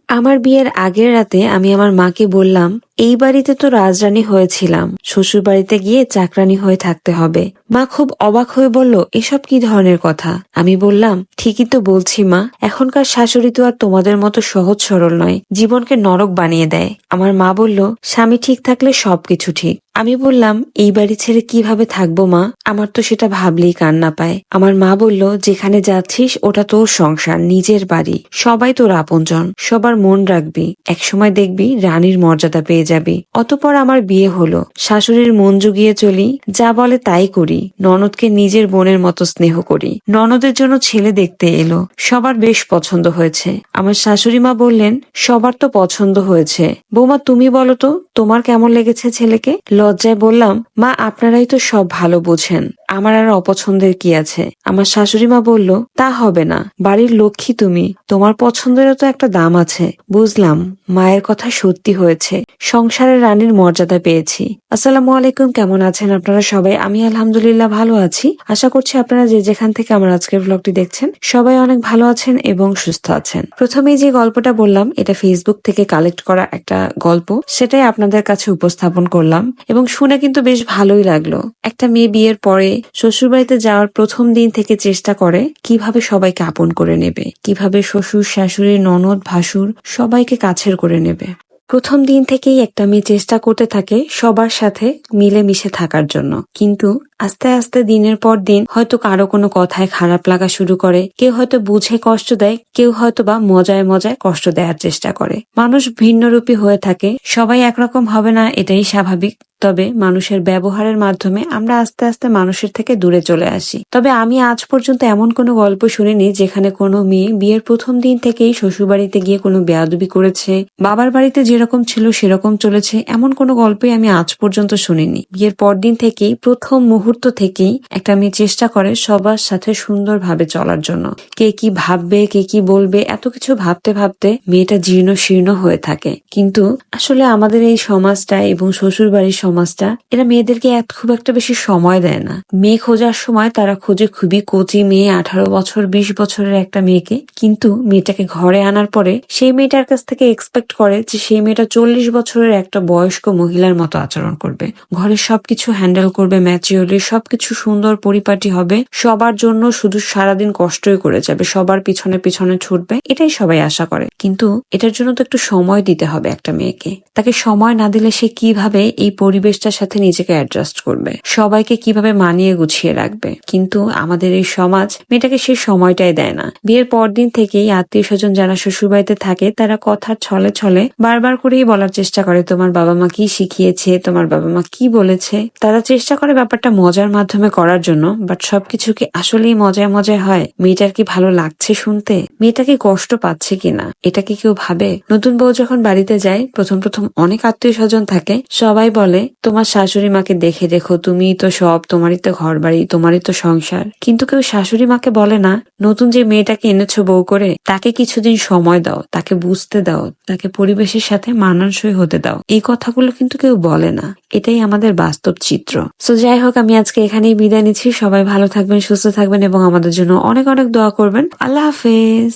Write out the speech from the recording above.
আমার বিয়ের আগের রাতে আমি আমার মাকে বললাম, এই বাড়িতে তো রাজরানী হয়েছিলাম, শ্বশুর বাড়িতে গিয়ে চাকরানী হয়ে থাকতে হবে। মা খুব অবাক হয়ে বলল, এসব কি ধরনের কথা? আমি বললাম, ঠিকই তো বলছি মা, এখনকার শাশুড়ি তো আর তোমাদের মতো সহজ সরল নয়, জীবনকে নরক বানিয়ে দেয়। আমার মা বলল, স্বামী ঠিক থাকলে সবকিছু ঠিক। আমি বললাম, এই বাড়ি ছেড়ে কিভাবে থাকবো মা? আমার তো সেটা ভাবলেই কান্না পায়। আমার মা বলল, যেখানে যাচ্ছিস ওটা তোর সংসার, নিজের বাড়ি, সবাই তোর আপনজন, সবার মন রাখবি, একসময় দেখবি রানীর মর্যাদা পেয়ে যাবি। অতঃপর আমার বিয়ে হলো, শাশুড়ির মন জুগিয়ে চলি, যা বলে তাই করি, ননদকে নিজের বোনের মতো স্নেহ করি। ননদের জন্য ছেলে দেখতে এলো, সবার বেশ পছন্দ হয়েছে। আমার শাশুড়ি মা বললেন, সবার তো পছন্দ হয়েছে, বৌমা তুমি বলো তো তোমার কেমন লেগেছে ছেলেকে? লজ্জায় বললাম, মা আপনারাই তো সব ভালো বোঝেন, আমার আর অপছন্দের কি আছে? আমার শাশুড়ি মা বলল, তা হবে না, বাড়ির লক্ষ্মী তুমি, তোমার পছন্দেরও তো একটা দাম আছে। বুঝলাম, মায়ের কথা সত্যি হয়েছে, সংসারের রানীর মর্যাদা পেয়েছি। আসসালামু আলাইকুম, কেমন আছেন আপনারা সবাই? আমি আলহামদুলিল্লাহ ভালো আছি। আশা করছি আপনারা যে যেখান থেকে আমার আজকের ব্লগটি দেখছেন সবাই অনেক ভালো আছেন এবং সুস্থ আছেন। প্রথমেই যে গল্পটা বললাম এটা ফেসবুক থেকে কালেক্ট করা একটা গল্প, সেটাই আপনাদের কাছে উপস্থাপন করলাম এবং শুনে কিন্তু বেশ ভালোই লাগলো। একটা মেয়ে বিয়ের পরে শ্বশুরবাড়িতে যাওয়ার প্রথম দিন থেকে চেষ্টা করে কিভাবে সবাইকে আপন করে নেবে, কিভাবে শ্বশুর শাশুড়ি ননদ ভাসুর সবাইকে কাছের করে নেবে। প্রথম দিন থেকেই একটা মেয়ে চেষ্টা করতে থাকে সবার সাথে মিলেমিশে থাকার জন্য, কিন্তু আস্তে আস্তে দিনের পর দিন হয়তো কারো কোনো কথায় খারাপ লাগা শুরু করে, কেউ হয়তো বুঝে কষ্ট দেয়, কেউ হয়তো বা মজায় মজায় কষ্ট দেওয়ার চেষ্টা করে। মানুষ ভিন্নরূপী হয়ে থাকে, সবাই একরকম হবে না, এটাই স্বাভাবিক। তবে মানুষের ব্যবহারের মাধ্যমে আমরা আস্তে আস্তে মানুষের থেকে দূরে চলে আসি। তবে আমি আজ পর্যন্ত এমন কোনো গল্প শুনিনি যেখানে কোনো মেয়ে বিয়ের প্রথম দিন থেকেই শ্বশুরবাড়িতে গিয়ে কোনো বেয়াদবি করেছে, বাবার বাড়িতে যেরকম ছিল সেরকম চলেছে, এমন কোনো গল্পই আমি আজ পর্যন্ত শুনিনি। বিয়ের পরদিন থেকেই, প্রথম মুহূর্ত থেকেই একটা মেয়ে চেষ্টা করে সবার সাথে সুন্দরভাবে চলার জন্য। কে কি ভাববে, কে কি বলবে, এত কিছু ভাবতে ভাবতে মেয়েটা জীর্ণ শীর্ণ হয়ে থাকে। কিন্তু আসলে আমাদের এই সমাজটা এবং শ্বশুর বাড়ির সমাজটা, এরা মেয়েদেরকে খুব একটা বেশি সময় দেয় না। মেয়ে খোঁজার সময় তারা খোঁজে খুবই কচি মেয়ে, 18 বছর 20 বছরের একটা মেয়েকে। কিন্তু মেয়েটাকে ঘরে আনার পরে সেই মেয়েটার কাছ থেকে এক্সপেক্ট করে যে সেই মেয়েটা 40 বছরের একটা বয়স্ক মহিলার মতো আচরণ করবে, ঘরের সবকিছু হ্যান্ডেল করবে, ম্যাচিওরলি সবকিছু সুন্দর পরিপাটি হবে, সবার জন্য শুধু সারাদিন কষ্টই করে যাবে, সবার পিছনে পিছনে ছুটবে, এটাই সবাই আশা করে। কিন্তু এটার জন্য তো একটু সময় দিতে হবে একটা মেয়েকে। তাকে সময় না দিলে সে কিভাবে এই পরিবেশটার সাথে নিজেকে অ্যাডজাস্ট করবে, সবাইকে কিভাবে মানিয়ে গুছিয়ে রাখবে? কিন্তু আমাদের এই সমাজ মেয়েটাকে সেই সময়টাই দেয় না। বিয়ের পরদিন থেকেই আত্মীয় স্বজন যারা শ্বশুরবাড়িতে থাকে তারা কথার ছলে ছলে বারবার করেই বলার চেষ্টা করে, তোমার বাবা মা কি শিখিয়েছে, তোমার বাবা মা কি বলেছে। তারা চেষ্টা করে ব্যাপারটা মজার মাধ্যমে করার জন্য, বাট সবকিছু কি আসলেই মজায় মজায় হয়? মেয়েটার কি ভালো লাগছে শুনতে? মেয়েটা কি কষ্ট পাচ্ছে কিনা, এটা কি কেউ ভাবে? নতুন বউ যখন বাড়িতে যায়, প্রথম প্রথম অনেক আত্মীয় স্বজন থাকে, সবাই বলে, তোমার শাশুড়ি মাকে দেখে দেখো, তুমি তো সব, তোমারই তো ঘর বাড়ি, তোমারই তো সংসার। কিন্তু কেউ শাশুড়ি মাকে বলে না, নতুন যে মেয়েটাকে এনেছো বউ করে, তাকে কিছুদিন সময় দাও, তাকে বুঝতে দাও, তাকে পরিবেশের সাথে মানানসই হতে দাও। এই কথাগুলো কিন্তু কেউ বলে না। এটাই আমাদের বাস্তব চিত্র। সো যাই হোক, আমি আজকে এখানেই বিদায় নিচ্ছি। সবাই ভালো থাকবেন, সুস্থ থাকবেন এবং আমাদের জন্য অনেক অনেক দোয়া করবেন। আল্লাহ হাফেজ।